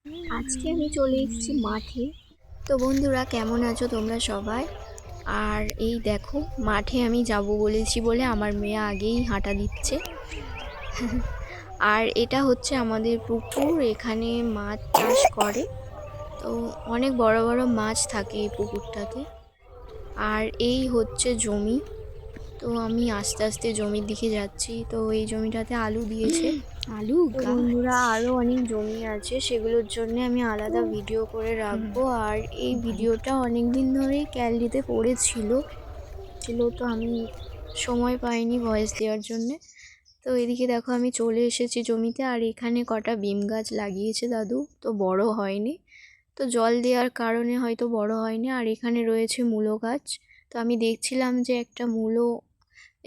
আজকে আমি চলে এসেছি মাঠে। তো বন্ধুরা, কেমন আছো তোমরা সবাই? আর এই দেখো, মাঠে আমি যাব বলেছি বলে আমার মেয়ে আগেই হাঁটা দিচ্ছে। আর এটা হচ্ছে আমাদের পুকুর, এখানে মাছ চাষ করে। তো অনেক বড় বড় মাছ থাকে এই পুকুরটাতে। আর এই হচ্ছে জমি। তো আমি আস্তে আস্তে জমির দিকে যাচ্ছি। তো এই জমিটাতে আলু দিয়েছে। আলু তো গাছ। বন্ধুরা, আরও অনেক জমি আছে, সেগুলোর জন্য আমি আলাদা ভিডিও করে রাখবো। আর এই ভিডিওটা অনেক দিন ধরেই ক্যালারিতে পড়েছিল, তো আমি সময় পাইনি ভয়েস দেওয়ার জন্যে। তো এদিকে দেখো, আমি চলে এসেছি জমিতে। আর এখানে কটা বিম গাছ লাগিয়েছে দাদু, তো বড় হয়নি। তো জল দেওয়ার কারণে হয়তো বড় হয়নি। আর এখানে রয়েছে মূলো গাছ। তো আমি দেখছিলাম যে একটা মূলো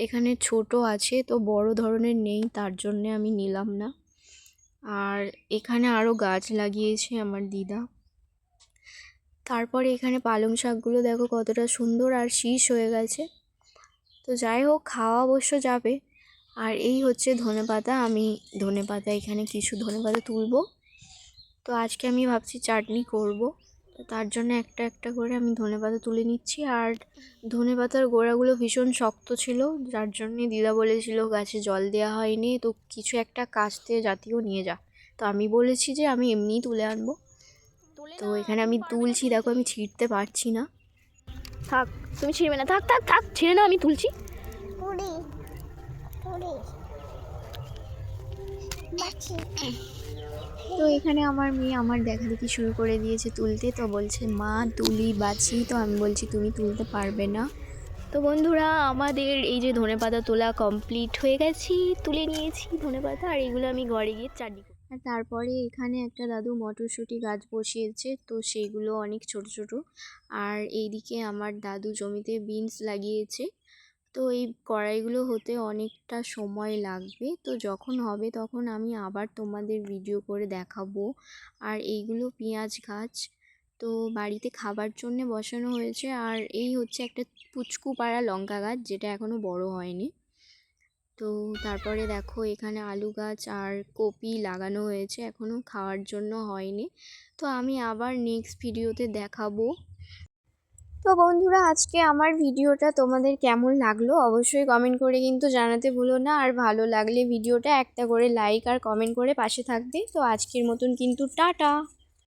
এখানে ছোট আছে, তো বড় ধরনের নেই, তার জন্যে আমি নিলাম না। আর এখানে আরও গাছ লাগিয়েছে আমার দিদা। তারপরে এখানে পালং শাকগুলো দেখো কতটা সুন্দর আর শীষ হয়ে গেছে। তো যাই হোক, খাওয়া অবশ্য যাবে। আর এই হচ্ছে ধনেপাতা। আমি ধনেপাতা এখানে কিছু ধনেপাতা তুলবো। তো আজকে আমি ভাবছি চাটনি করব। তো তার জন্য একটা একটা করে আমি ধনেপাতা তুলে নিচ্ছি। আর ধনেপাতার গোড়াগুলো ভীষণ শক্ত ছিল, যার জন্যে দিদা বলেছিল গাছে জল দেওয়া হয়নি, তো কিছু একটা কাস্তে জাতীয় নিয়ে যা। তো আমি বলেছি যে আমি এমনিই তুলে আনবো। তো এখানে আমি তুলছি, দেখো আমি ছিঁড়তে পারছি না। থাক, তুমি ছিঁড়বে না, থাক থাক থাক, ছিঁড়ে না, আমি তুলছি। তো এখানে আমার মেয়ে আমার দেখাদেখি শুরু করে দিয়েছে তুলতে। তো বলছে মা তুলি বাছি। তো আমি বলছি তুমি তুলতে পারবে না। তো বন্ধুরা, আমাদের এই যে ধনেপাতা তোলা কমপ্লিট হয়ে গেছি, তুলে নিয়েছি ধনেপাতা। আর এগুলো আমি ঘরে গিয়ে চাটনি করব। আর তারপরে এখানে একটা দাদু মটরশুঁটি গাছ বসিয়েছে, তো সেইগুলো অনেক ছোট ছোট। আর এইদিকে আমার দাদু জমিতে বিনস লাগিয়েছে। তো এই কড়াইগুলো হতে অনেকটা সময় লাগবে, তো যখন হবে তখন আমি আবার তোমাদের ভিডিও করে দেখাবো। আর এইগুলো পেঁয়াজ গাছ, তো বাড়িতে খাবার জন্য বসানো হয়েছে। আর এই হচ্ছে একটা পুচকু পাড়া লঙ্কা গাছ, যেটা এখনও বড় হয়নি। তো তারপরে দেখো এখানে আলু গাছ আর কপি লাগানো হয়েছে, এখনও খাওয়ার জন্য হয়নি। তো আমি আবার নেক্সট ভিডিওতে দেখাবো। তো বন্ধুরা, আজকে আমার ভিডিওটা তোমাদের কেমন লাগলো অবশ্যই কমেন্ট করে কিন্তু জানাতে ভুলো না। আর ভালো লাগলে ভিডিওটা একটা করে লাইক আর কমেন্ট করে পাশে থাকবে। তো আজকের মতন কিন্তু টাটা।